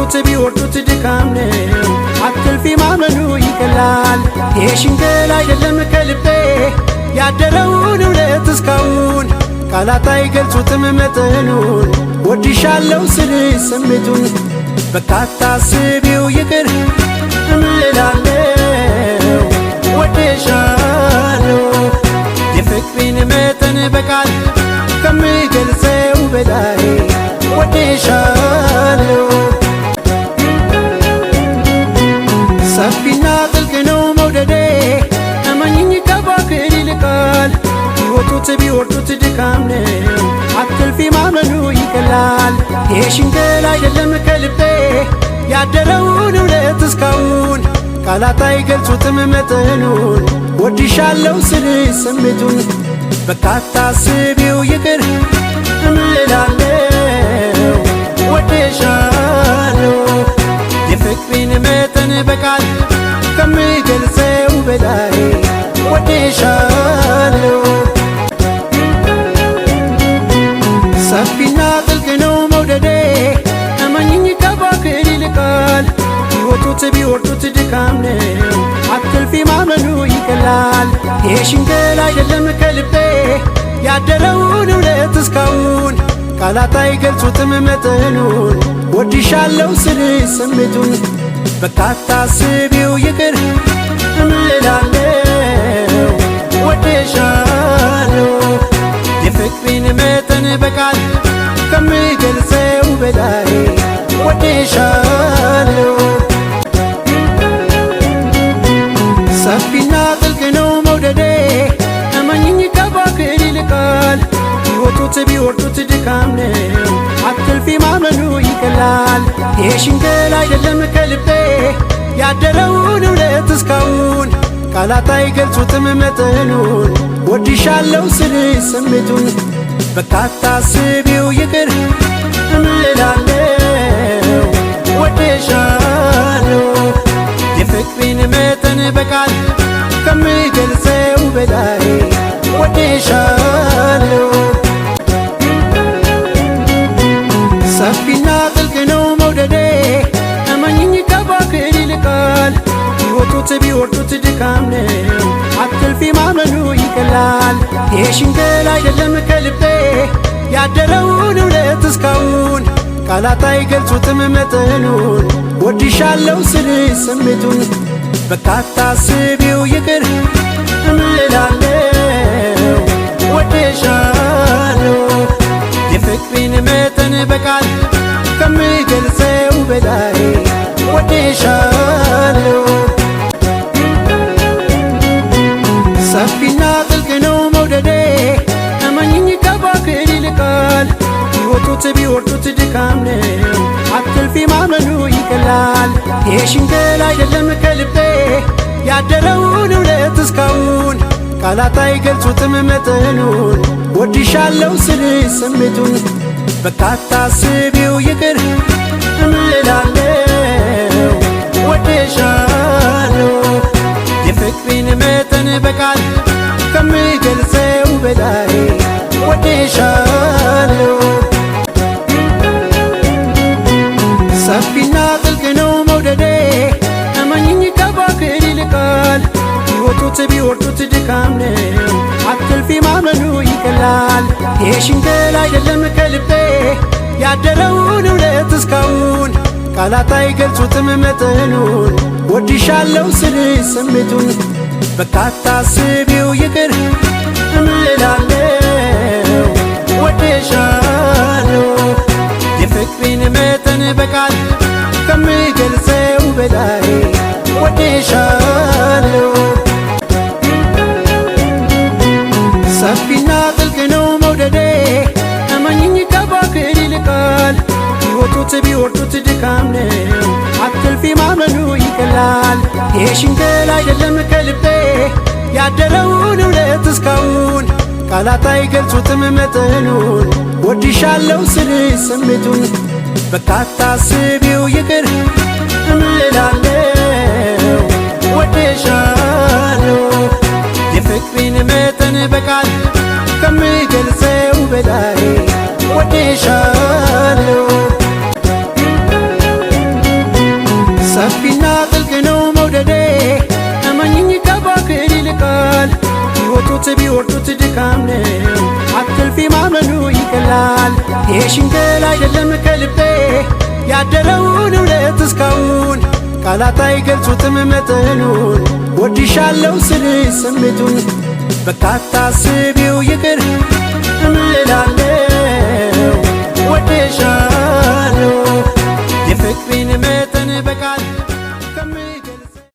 ቢወጡት ቢወርዱት ድካም ነው አትልፊ ማመኑ ይቀላል የሽንገላ አይደለም ከልቤ ያደረውን እውነት እስካሁን ቃላት አይገልጹትም መጠኑን ወድሻለው ስል ስሜቱን በቃ አታስቢው ይቅር እምላለሁ ወድሻለው የፍቅሬን መጠን በቃል ከምገልጸው በላይ ወድሻለው ሰፊና ጥልቅ ነው መውደዴ እመኝኝ ከባክር ይልቃል ቢወጡት ቢወርዱት ድካም ነው አትልፊ ማመኑ ይቀላል የሽንገላ አይደለም ከልቤ ያደረውን እውነት እስካሁን ቃላት አይገልጹትም መጠኑን ወድሻለው ስል ስሜቱን በቃ አታስቢው ይቅር እምላለሁ ወድሻለው የፍቅሬን መጠን በቃል ከምገልጸው በላይ ወድሻለው ሰፊና ጥልቅ ነው መውደዴ እመኝኝ ከባክር ይልቃል ቢወጡት ቢወርዱት ድካም ነው አትልፊ ማመኑ ይቀላል የሽንገላ አይደለም ከልቤ ያደረውን እውነት እስካሁን ቃላት አይገልጹትም መጠኑን ወድሻለው ስል ስሜቱን በቃ አታስቢው ይቅር እምላለሁ ወድሻለው የፍቅሬን መጠን በቃል ከምገልጸው በላይ ወድሻለው ሰፊና ጥልቅ ነው መውደዴ እመኝኝ ከባክር ይልቃል ቢወጡት ቢወርዱት ድካም ነው አትልፊ ማመኑ ይቀላል የሽንገላ አይደለም ከልቤ ያደረውን እውነት እስካሁን ቃላት አይገልጹትም መጠኑን ወድሻለው ስል ስሜቱን በቃ አታስቢው ይቅር እምላለሁ ወድሻለው የፍቅሬን መጠን በቃል ከምገልጸው በላይ ወድሻለው ሰፊና ጥልቅ ነው መውደዴ እመኝኝ ከባክር ይልቃል ቢወጡት ቢወርዱት ድካም ነው አትልፊ ማመኑ ይቀላል የሽንገላ አይደለም ከልቤ ያደረውን እውነት እስካሁን ቃላት አይገልጹትም መጠኑን ወድሻለው ስል ስሜቱን በቃ አታስቢው ይቅር እምላለሁ ወድሻለው የፍቅሬን መጠን በቃል ከምገልጸው በላይ ወድሻለው ሰፊና ጥልቅ ነው መውደዴ እመኝኝ ከባክር ይልቃል ቢወጡት ቢወርዱት ድካም ነው አትልፊ ማመኑ ይቀላል የሽንገላ አይደለም ከልቤ ያደረውን እውነት እስካሁን ቃላት አይገልጹትም መጠኑን ወድሻለው ስል ስሜቱን በቃ አታስቢው ይቅር እምላለሁ ወድሻለው የፍቅሬን መጠን በቃል ከምገልጸው በላይ ወድሻለው ሰፊና ጥልቅ ነው መውደዴ እመኝኝ ከባክር ይልቃል ቢወጡት ቢወርዱት ድካም ነው አትልፊ ማመኑ ይቀላል የሽንገላ አይደለም ከልቤ ያደረውን እውነት እስካሁን ቃላት አይገልጹትም መጠኑን ወድሻለው ስል ስሜቱን በቃ አታስቢው ይቅር እምላለሁ ወድሻለው የፍቅሬን መጠን በቃል ከምገልጸው በላይ ወድሻለው ሰፊና ጥልቅ ነው መውደዴ እመኝኝ ከባክር ይልቃል ቢወጡት ቢወርዱት ድካም ነው አትልፊ ማመኑ ይቀላል የሽንገላ አይደለም ከልቤ ያደረውን እውነት እስካሁን ቃላት አይገልጹትም መጠኑን ወድሻለው ስል ስሜቱን በቃ አታስቢው ይቅር እምላለሁ ወድሻለው የፍቅሬን መጠን በቃል ከምገልጸው በላይ ወድሻለው ሰፊና ጥልቅ ነው መውደዴ እመኝኝ ከባክር ይልቃል ቢወጡት ቢወርዱት ድካም ነው አትልፊ ማመኑ ይቀላል የሽንገላ አይደለም ከልቤ ያደረውን እውነት እስካሁን ቃላት አይገልጹትም መጠኑን ወድሻለው ስልሽ ስሜቱን በቃ አታስቢው ይቅር እምላለው ወድሻለው የፍቅሬን መጠን በቃል